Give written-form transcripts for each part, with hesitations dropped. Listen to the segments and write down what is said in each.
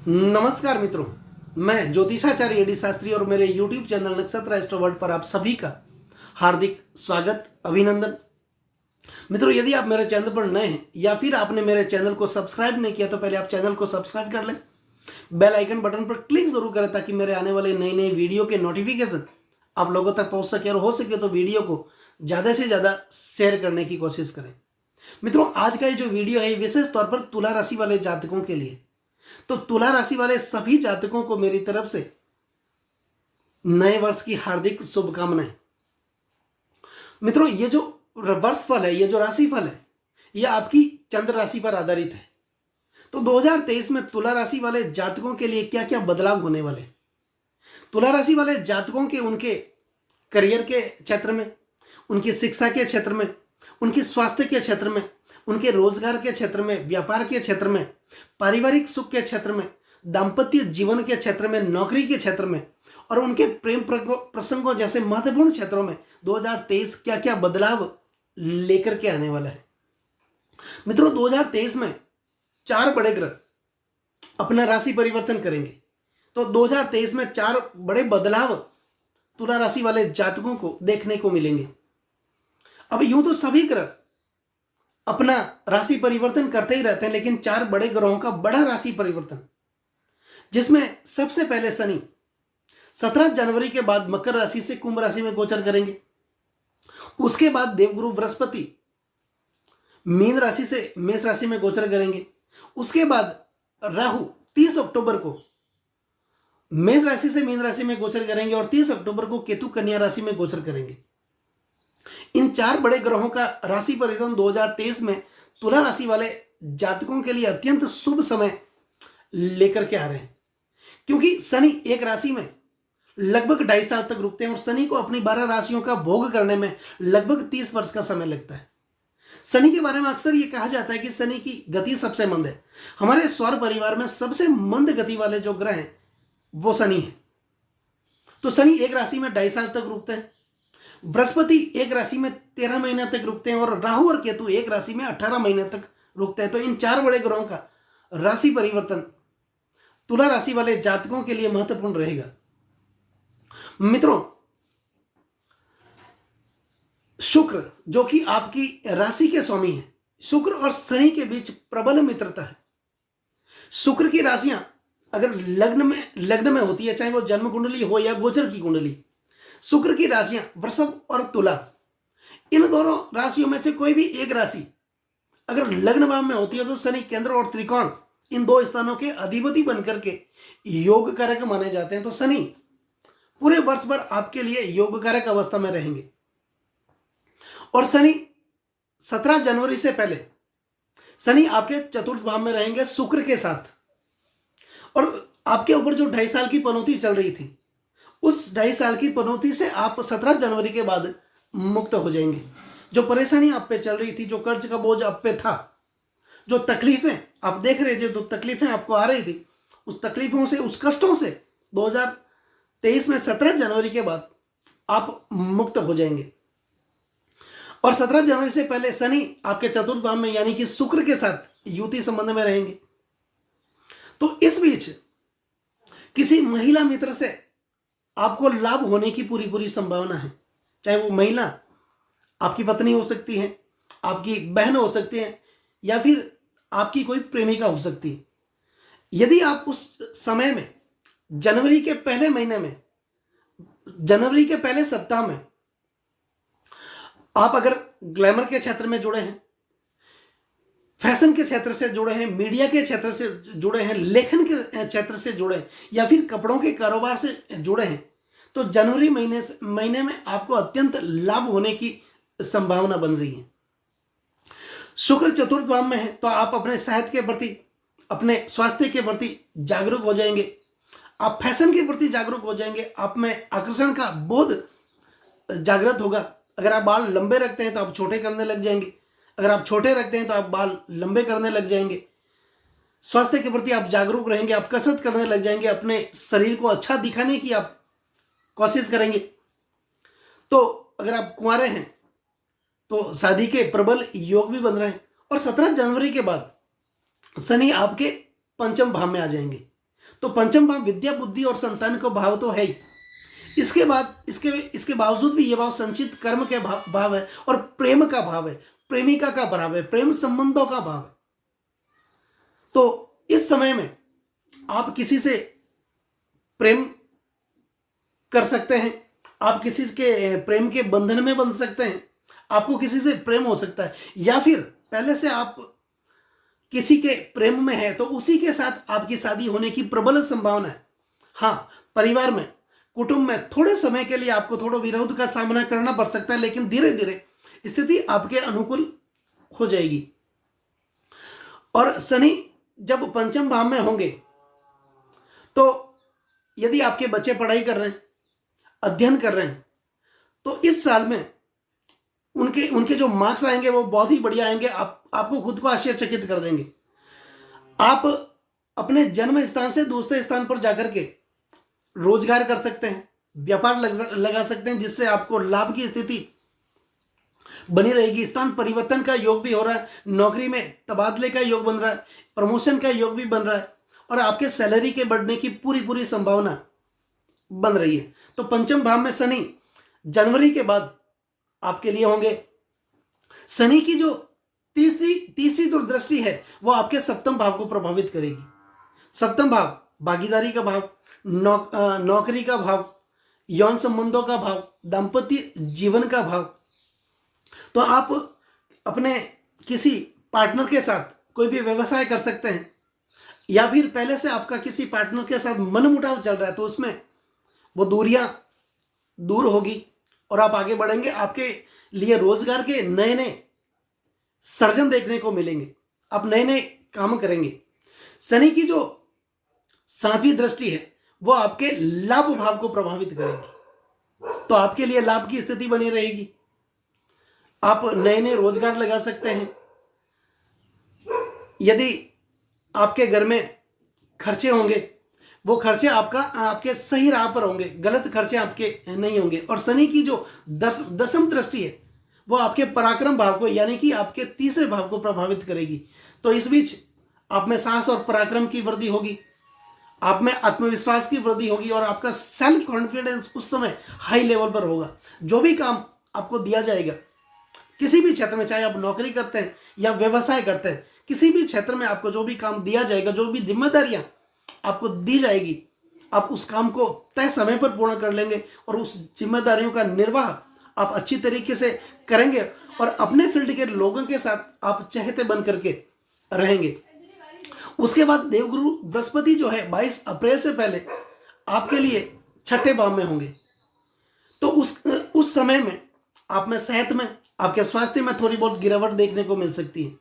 नमस्कार मित्रों, मैं ज्योतिषाचार्य एडी शास्त्री और मेरे YouTube चैनल नक्षत्र एस्ट्रो वर्ल्ड पर आप सभी का हार्दिक स्वागत अभिनंदन। मित्रों, यदि आप मेरे चैनल पर नए हैं या फिर आपने मेरे चैनल को सब्सक्राइब नहीं किया तो पहले आप चैनल को सब्सक्राइब कर लें, बेल आइकन बटन पर क्लिक जरूर करें ताकि मेरे आने वाले नए नए वीडियो के नोटिफिकेशन आप लोगों तक पहुंच सके और हो सके तो वीडियो को ज़्यादा से ज़्यादा शेयर करने की कोशिश करें। मित्रों, आज का ये जो वीडियो है विशेष तौर पर तुला राशि वाले जातकों के लिए। तो तुला राशि वाले सभी जातकों को मेरी तरफ से नए वर्ष की हार्दिक शुभकामनाएं। मित्रों, ये जो वर्ष फल है, ये जो राशि फल है, ये आपकी चंद्र राशि पर आधारित है। तो 2023 में तुला राशि वाले जातकों के लिए क्या क्या बदलाव होने वाले। तुला राशि वाले जातकों के उनके करियर के क्षेत्र में, उनकी शिक्षा के क्षेत्र में, उनकी स्वास्थ्य के क्षेत्र में, उनके रोजगार के क्षेत्र में, व्यापार के क्षेत्र में, पारिवारिक सुख के क्षेत्र में, दाम्पत्य जीवन के क्षेत्र में, नौकरी के क्षेत्र में और उनके प्रेम प्रसंगों जैसे महत्वपूर्ण क्षेत्रों में 2023 क्या क्या बदलाव लेकर के आने वाला है। मित्रों, 2023 में 4 बड़े ग्रह अपना राशि परिवर्तन करेंगे। तो 2023 में 4 बड़े बदलाव तुला राशि वाले जातकों को देखने को मिलेंगे। अब यूं तो सभी ग्रह अपना राशि परिवर्तन करते ही रहते हैं, लेकिन 4 बड़े ग्रहों का बड़ा राशि परिवर्तन, जिसमें सबसे पहले शनि 17 जनवरी के बाद मकर राशि से कुंभ राशि में गोचर करेंगे। उसके बाद देवगुरु बृहस्पति मीन राशि से मेष राशि में गोचर करेंगे। उसके बाद राहु 30 अक्टूबर को मेष राशि से मीन राशि में गोचर करेंगे और 30 अक्टूबर को केतु कन्या राशि में गोचर करेंगे। इन 4 बड़े ग्रहों का राशि परिवर्तन 2023 में तुला राशि वाले जातकों के लिए अत्यंत शुभ समय लेकर के आ रहे हैं, क्योंकि शनि एक राशि में लगभग 2.5 साल तक रुकते हैं और शनि को अपनी 12 राशियों का भोग करने में लगभग 30 वर्ष का समय लगता है। शनि के बारे में अक्सर ये कहा जाता है कि शनि की गति सबसे मंद है। हमारे सौर परिवार में सबसे मंद गति वाले जो ग्रह हैं वो शनि है। तो शनि एक राशि में 2.5 साल तक रुकते हैं, बृहस्पति एक राशि में 13 महीने तक रुकते हैं और राहु और केतु एक राशि में 18 महीने तक रुकते हैं। तो इन 4 बड़े ग्रहों का राशि परिवर्तन तुला राशि वाले जातकों के लिए महत्वपूर्ण रहेगा। मित्रों, शुक्र जो कि आपकी राशि के स्वामी है, शुक्र और शनि के बीच प्रबल मित्रता है। शुक्र की राशियां अगर लग्न में होती है, चाहे वो जन्म कुंडली हो या गोचर की कुंडली, शुक्र की राशियां वृषभ और तुला, इन दोनों राशियों में से कोई भी एक राशि अगर लग्न भाव में होती है तो शनि केंद्र और त्रिकोण इन 2 स्थानों के अधिपति बनकर के योग कारक माने जाते हैं। तो शनि पूरे वर्ष भर आपके लिए योग कारक अवस्था में रहेंगे और शनि 17 जनवरी से पहले शनि आपके चतुर्थ भाव में रहेंगे शुक्र के साथ, और आपके ऊपर जो 2.5 साल की पनौती चल रही थी, उस 2.5 साल की पनौती से आप 17 जनवरी के बाद मुक्त हो जाएंगे। जो परेशानी आप पे चल रही थी, जो कर्ज का बोझ आप पे था, जो तकलीफें आप देख रहे थे, जो तकलीफें आपको आ रही थी, उस तकलीफों से, उस कष्टों से 2023 में 17 जनवरी के बाद आप मुक्त हो जाएंगे। और 17 जनवरी से पहले शनि आपके चतुर्थ भाव में यानी कि शुक्र के साथ युति संबंध में रहेंगे। तो इस बीच किसी महिला मित्र से आपको लाभ होने की पूरी संभावना है। चाहे वो महिला आपकी पत्नी हो सकती है, आपकी बहन हो सकती है या फिर आपकी कोई प्रेमिका हो सकती है। यदि आप उस समय में जनवरी के पहले महीने में, जनवरी के पहले सप्ताह में आप अगर ग्लैमर के क्षेत्र में जुड़े हैं, फैशन के क्षेत्र से जुड़े हैं, मीडिया के क्षेत्र से जुड़े हैं, लेखन के क्षेत्र से जुड़े हैं या फिर कपड़ों के कारोबार से जुड़े हैं, तो जनवरी महीने में आपको अत्यंत लाभ होने की संभावना बन रही है। शुक्र चतुर्थ भाव में है तो आप अपने सेहत के प्रति, अपने स्वास्थ्य के प्रति जागरूक हो जाएंगे, आप फैशन के प्रति जागरूक हो जाएंगे, आप में आकर्षण का बोध जागृत होगा। अगर आप बाल लंबे रखते हैं तो आप छोटे करने लग जाएंगे, अगर आप छोटे रखते हैं तो आप बाल लंबे करने लग जाएंगे। स्वास्थ्य के प्रति आप जागरूक रहेंगे, आप कसरत करने लग जाएंगे, अपने शरीर को अच्छा दिखाने की आप कोशिश करेंगे। तो अगर आप कुंवारे हैं तो शादी के प्रबल योग भी बन रहे हैं। और 17 जनवरी के बाद शनि आपके पंचम भाव में आ जाएंगे। तो पंचम भाव विद्या बुद्धि और संतान को भाव तो है ही, इसके बाद इसके बावजूद भी ये भाव संचित कर्म के भाव है और प्रेम का भाव है, प्रेमिका का भाव है, प्रेम संबंधों का भाव है। तो इस समय में आप किसी से प्रेम कर सकते हैं, आप किसी के प्रेम के बंधन में बंध सकते हैं, आपको किसी से प्रेम हो सकता है, या फिर पहले से आप किसी के प्रेम में है तो उसी के साथ आपकी शादी होने की प्रबल संभावना है। हाँ, परिवार में, कुटुंब में थोड़े समय के लिए आपको थोड़ा विरोध का सामना करना पड़ सकता है, लेकिन धीरे धीरे स्थिति आपके अनुकूल हो जाएगी। और शनि जब पंचम भाव में होंगे तो यदि आपके बच्चे पढ़ाई कर रहे हैं, अध्ययन कर रहे हैं, तो इस साल में उनके जो मार्क्स आएंगे वो बहुत ही बढ़िया आएंगे, आपको खुद को आश्चर्यचकित कर देंगे। आप अपने जन्म स्थान से दूसरे स्थान पर जाकर के रोजगार कर सकते हैं, व्यापार लगा सकते हैं, जिससे आपको लाभ की स्थिति बनी रहेगी। स्थान परिवर्तन का योग भी हो रहा है, नौकरी में तबादले का योग बन रहा है, प्रमोशन का योग भी बन रहा है, और आपके सैलरी के बढ़ने की पूरी संभावना बन रही है। तो पंचम भाव में शनि जनवरी के बाद आपके लिए होंगे। शनि की जो तीसरी दूरदृष्टि है वो आपके सप्तम भाव को प्रभावित करेगी। सप्तम भाव भागीदारी का भाव, नौकरी का भाव, यौन संबंधों का भाव, दाम्पत्य जीवन का भाव। तो आप अपने किसी पार्टनर के साथ कोई भी व्यवसाय कर सकते हैं, या फिर पहले से आपका किसी पार्टनर के साथ मनमुटाव चल रहा है तो उसमें वो दूरियां दूर होगी और आप आगे बढ़ेंगे। आपके लिए रोजगार के नए नए सर्जन देखने को मिलेंगे, आप नए नए काम करेंगे। शनि की जो 7वीं दृष्टि है वो आपके लाभ भाव को प्रभावित करेगी, तो आपके लिए लाभ की स्थिति बनी रहेगी। आप नए नए रोजगार लगा सकते हैं। यदि आपके घर में खर्चे होंगे वो खर्चे आपके सही राह पर होंगे, गलत खर्चे आपके नहीं होंगे। और शनि की जो दसम दृष्टि है वो आपके पराक्रम भाव को, यानी कि आपके तीसरे भाव को प्रभावित करेगी। तो इस बीच आप में साहस और पराक्रम की वृद्धि होगी, आप में आत्मविश्वास की वृद्धि होगी, और आपका सेल्फ कॉन्फिडेंस उस समय हाई लेवल पर होगा। जो भी काम आपको दिया जाएगा किसी भी क्षेत्र में, चाहे आप नौकरी करते हैं या व्यवसाय करते हैं, किसी भी क्षेत्र में आपको जो भी काम दिया जाएगा, जो भी जिम्मेदारियां आपको दी जाएगी, आप उस काम को तय समय पर पूर्ण कर लेंगे और उस जिम्मेदारियों का निर्वाह आप अच्छी तरीके से करेंगे और अपने फील्ड के लोगों के साथ आप चहेते बन करके रहेंगे। उसके बाद देवगुरु बृहस्पति जो है 22 अप्रैल से पहले आपके लिए छठे भाव में होंगे। तो उस समय में आप में सेहत में, आपके स्वास्थ्य में थोड़ी बहुत गिरावट देखने को मिल सकती है।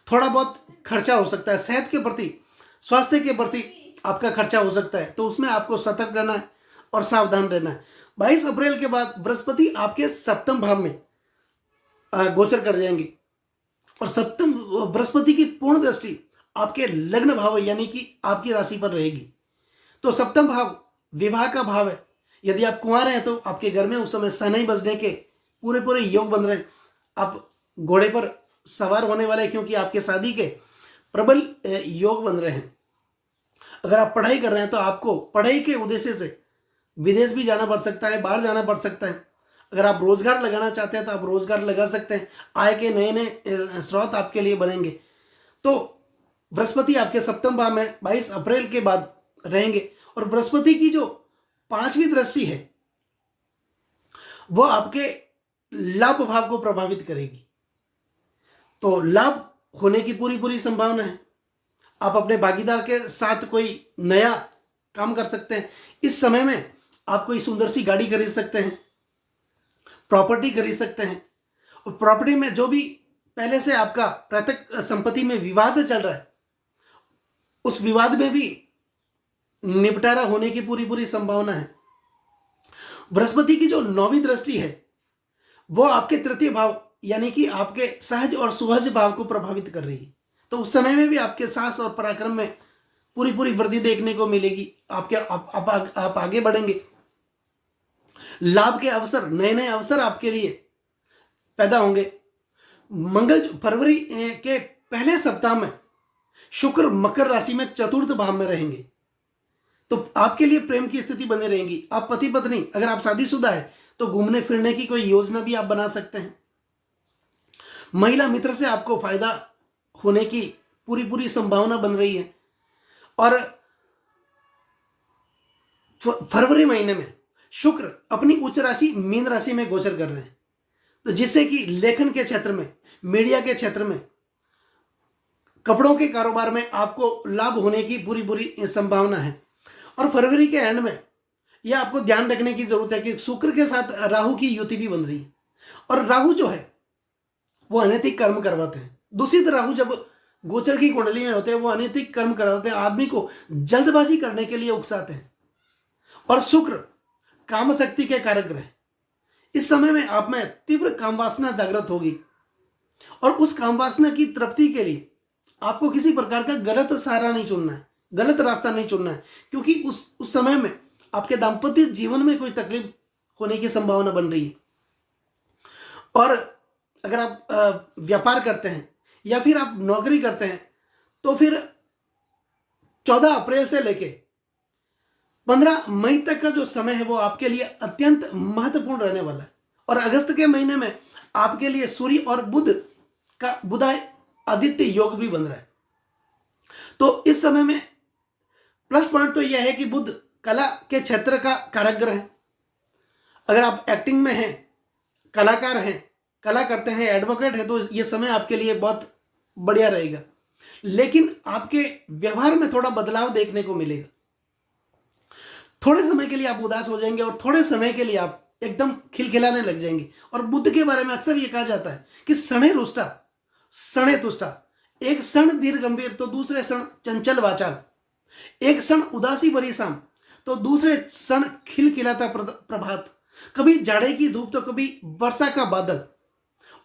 थोड़ा बहुत खर्चा हो सकता है, सेहत के प्रति, स्वास्थ्य के प्रति आपका खर्चा हो सकता है, तो उसमें आपको सतर्क रहना है और सावधान रहना है। 22 अप्रैल के बाद बृहस्पति आपके सप्तम भाव में गोचर कर जाएंगे और सप्तम बृहस्पति की पूर्ण दृष्टि आपके लग्न भाव यानी कि आपकी राशि पर रहेगी। तो सप्तम भाव विवाह का भाव है। यदि आप कुंवार हैं तो आपके घर में उस समय शहनाई बजने के पूरे योग बन रहे हैं। आप घोड़े पर सवार होने वाले हैं क्योंकि आपके शादी के प्रबल योग बन रहे हैं। अगर आप पढ़ाई कर रहे हैं तो आपको पढ़ाई के उद्देश्य से विदेश भी जाना पड़ सकता है, बाहर जाना पड़ सकता है। अगर आप रोजगार लगाना चाहते हैं तो आप रोजगार लगा सकते हैं। आय के नए नए स्रोत आपके लिए बनेंगे। तो बृहस्पति आपके सप्तम भाव में 22 अप्रैल के बाद रहेंगे और बृहस्पति की जो 5वीं दृष्टि है वो आपके लाभ भाव को प्रभावित करेगी। तो लाभ होने की पूरी संभावना है। आप अपने भागीदार के साथ कोई नया काम कर सकते हैं। इस समय में आप कोई सुंदर सी गाड़ी खरीद सकते हैं, प्रॉपर्टी खरीद सकते हैं। और प्रॉपर्टी में जो भी पहले से आपका प्रत्यक्ष संपत्ति में विवाद चल रहा है उस विवाद में भी निपटारा होने की पूरी संभावना है। बृहस्पति की जो 9वीं दृष्टि है वो आपके तृतीय भाव यानी कि आपके सहज और सुहज भाव को प्रभावित कर रही है। तो उस समय में भी आपके साहस और पराक्रम में पूरी वृद्धि देखने को मिलेगी। आप आगे बढ़ेंगे। लाभ के अवसर, नए नए अवसर आपके लिए पैदा होंगे। मंगल फरवरी के पहले सप्ताह में शुक्र मकर राशि में चतुर्थ भाव में रहेंगे। तो आपके लिए प्रेम की स्थिति बनी रहेगी। आप पति पत्नी, अगर आप शादीशुदा है तो घूमने फिरने की कोई योजना भी आप बना सकते हैं। महिला मित्र से आपको फायदा होने की पूरी पूरी संभावना बन रही है। और फरवरी महीने में शुक्र अपनी उच्च राशि मीन राशि में गोचर कर रहे हैं, तो जिससे कि लेखन के क्षेत्र में, मीडिया के क्षेत्र में, कपड़ों के कारोबार में आपको लाभ होने की पूरी पूरी संभावना है। और फरवरी के एंड में यह आपको ध्यान रखने की जरूरत है कि शुक्र के साथ राहु की युति भी बन रही है, और राहु जो है वो अनैतिक कर्म करवाते हैं। दूषित राहु जब गोचर की कुंडली में होते हैं वो अनैतिक कर्म करवाते हैं, आदमी को जल्दबाजी करने के लिए उकसाते हैं। और शुक्र काम शक्ति के कारक ग्रह, इस समय में आप में तीव्र काम वासना जागृत होगी, और उस काम वासना की तृप्ति के लिए आपको किसी प्रकार का गलत सहारा नहीं चुनना है, गलत रास्ता नहीं चुनना है, क्योंकि उस समय में आपके दाम्पत्य जीवन में कोई तकलीफ होने की संभावना बन रही है। और अगर आप व्यापार करते हैं या फिर आप नौकरी करते हैं तो फिर 14 अप्रैल से लेके 15 मई तक का जो समय है वो आपके लिए अत्यंत महत्वपूर्ण रहने वाला है। और अगस्त के महीने में आपके लिए सूर्य और बुध का बुधाय आदित्य योग भी बन रहा है। तो इस समय में प्लस पॉइंट तो यह है कि बुध कला के क्षेत्र का कारक ग्रह है। अगर आप एक्टिंग में हैं, कलाकार हैं, कला करते हैं, एडवोकेट है, तो यह समय आपके लिए बहुत बढ़िया रहेगा। लेकिन आपके व्यवहार में थोड़ा बदलाव देखने को मिलेगा। थोड़े समय के लिए आप उदास हो जाएंगे और थोड़े समय के लिए आप एकदम खिलखिलाने लग जाएंगे। और बुध के बारे में अक्सर ये कहा जाता है कि सणे रुष्टा सणे तुष्टा, एक क्षण धीर गंभीर तो दूसरे क्षण चंचल वाचाल, एक क्षण उदासी भरी शाम तो दूसरे क्षण खिलखिलाता प्रभात, कभी जाड़े की धूप तो कभी वर्षा का बादल।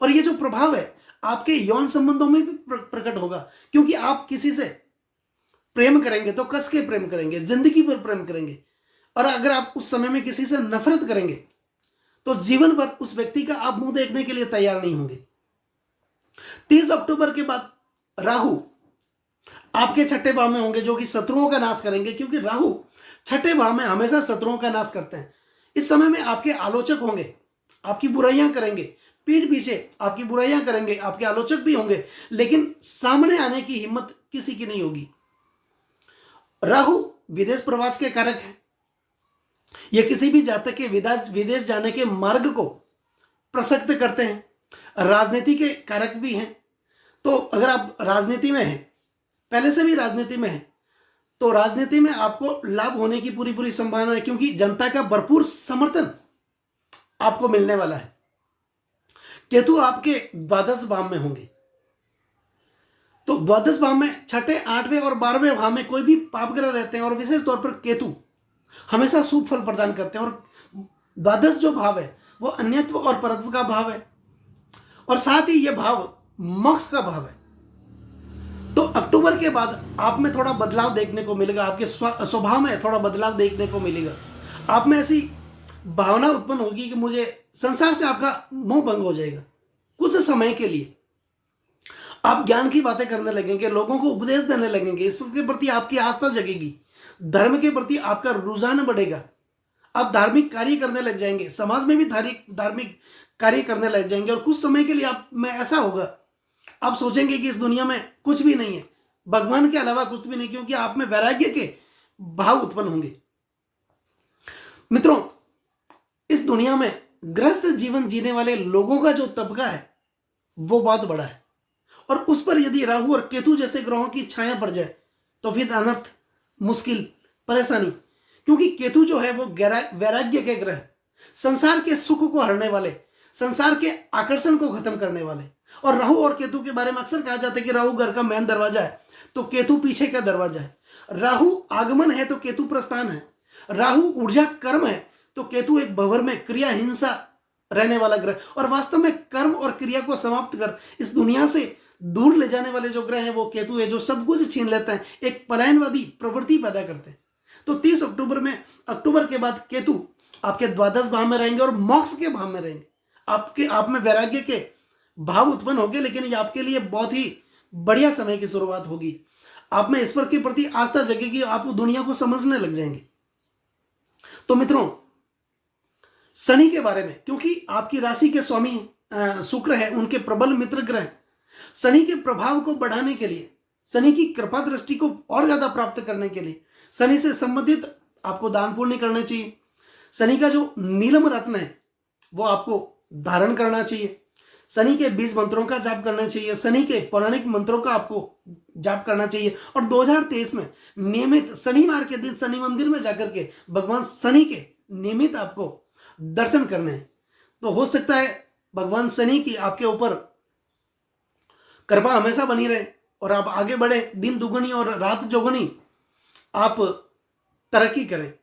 और ये जो प्रभाव है आपके यौन संबंधों में भी प्रकट होगा, क्योंकि आप किसी से प्रेम करेंगे तो कस के प्रेम करेंगे, जिंदगी पर प्रेम करेंगे। और अगर आप उस समय में किसी से नफरत करेंगे तो जीवन भर उस व्यक्ति का आप मुंह देखने के लिए तैयार नहीं होंगे। 30 अक्टूबर के बाद राहु आपके छठे भाव में होंगे, जो कि शत्रुओं का नाश करेंगे, क्योंकि राहु छठे भाव में हमेशा शत्रुओं का नाश करते हैं। इस समय में आपके आलोचक होंगे, आपकी बुराइयां करेंगे, पीठ पीछे आपकी बुराइयां करेंगे, आपके आलोचक भी होंगे, लेकिन सामने आने की हिम्मत किसी की नहीं होगी। राहु विदेश प्रवास के कारक है। यह किसी भी जातक के विदेश जाने के मार्ग को प्रशस्त करते हैं। राजनीति के कारक भी हैं। तो अगर आप राजनीति में हैं, पहले से भी राजनीति में हैं, तो राजनीति में आपको लाभ होने की पूरी पूरी संभावना है, क्योंकि जनता का भरपूर समर्थन आपको मिलने वाला है। केतु आपके द्वादश भाव में होंगे, तो द्वादश भाव में छठे, 8वें और 12वें भाव में कोई भी पाप ग्रह रहते हैं, और विशेष तौर पर केतु हमेशा शुभ फल प्रदान करते हैं। और द्वादश जो भाव है वो अन्यत्व और परत्व का भाव है, और साथ ही यह भाव मोक्ष का भाव है। तो अक्टूबर के बाद आप में थोड़ा बदलाव देखने को मिलेगा, आपके स्वभाव में थोड़ा बदलाव देखने को मिलेगा। आप में ऐसी भावना उत्पन्न होगी कि मुझे संसार से आपका मोह भंग हो जाएगा। कुछ समय के लिए आप ज्ञान की बातें करने लगेंगे, लोगों को उपदेश देने लगेंगे, ईश्वर के प्रति आपकी आस्था जगेगी, धर्म के प्रति आपका रुझान बढ़ेगा, आप धार्मिक कार्य करने लग जाएंगे, समाज में भी धार्मिक कार्य करने लग जाएंगे। और कुछ समय के लिए आप में ऐसा होगा, आप सोचेंगे कि इस दुनिया में कुछ भी नहीं है, भगवान के अलावा कुछ भी नहीं, क्योंकि आप में वैराग्य के भाव उत्पन्न होंगे। मित्रों, इस दुनिया में ग्रस्त जीवन जीने वाले लोगों का जो तबका है वो बहुत बड़ा है, और उस पर यदि राहु और केतु जैसे ग्रहों की छाया पड़ जाए तो फिर अनर्थ, मुश्किल, परेशानी। क्योंकि केतु जो है वो वैराग्य के ग्रह, संसार के सुख को हरने वाले, संसार के आकर्षण को खत्म करने वाले। और राहु और केतु के बारे में अक्सर कहा जाता है कि राहु घर का मेन दरवाजा है तो केतु पीछे का दरवाजा है। राहु आगमन है तो केतु प्रस्थान है। राहु ऊर्जा कर्म है तो केतु एक भंवर में क्रिया हिंसा रहने वाला ग्रह। और वास्तव में कर्म और क्रिया को समाप्त कर इस दुनिया से दूर ले जाने वाले जो ग्रह हैं वो केतु है, जो सब कुछ छीन लेते हैं, एक पलायनवादी प्रवृत्ति पैदा करते हैं। तो 30 अक्टूबर के बाद केतु आपके द्वादश भाव में रहेंगे और मोक्ष के भाव में रहेंगे। आप में वैराग्य के भाव उत्पन्न होंगे, लेकिन ये आपके लिए बहुत ही बढ़िया समय की शुरुआत होगी। आप में ईश्वर के प्रति आस्था जगेगी, आप दुनिया को समझने लग जाएंगे। तो मित्रों, शनि के बारे में, क्योंकि आपकी राशि के स्वामी शुक्र है, उनके प्रबल मित्र ग्रह, शनि के प्रभाव को बढ़ाने के लिए, शनि की कृपा दृष्टि को और ज्यादा प्राप्त करने के लिए शनि से संबंधित आपको दान पुण्य करने चाहिए। शनि का जो नीलम रत्न है वो आपको धारण करना चाहिए। शनि के 20 मंत्रों का जाप करना चाहिए। शनि के पौराणिक मंत्रों का आपको जाप करना चाहिए। और 2023 में नियमित शनिवार के दिन शनि मंदिर में जाकर के भगवान शनि के नियमित आपको दर्शन करने हैं। तो हो सकता है भगवान शनि की आपके ऊपर कृपा हमेशा बनी रहे और आप आगे बढ़े, दिन दुगनी और रात चौगुनी आप तरक्की करें।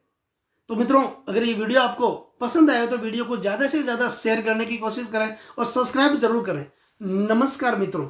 तो मित्रों, अगर ये वीडियो आपको पसंद आया तो वीडियो को ज्यादा से ज्यादा शेयर करने की कोशिश करें और सब्सक्राइब जरूर करें। नमस्कार मित्रों।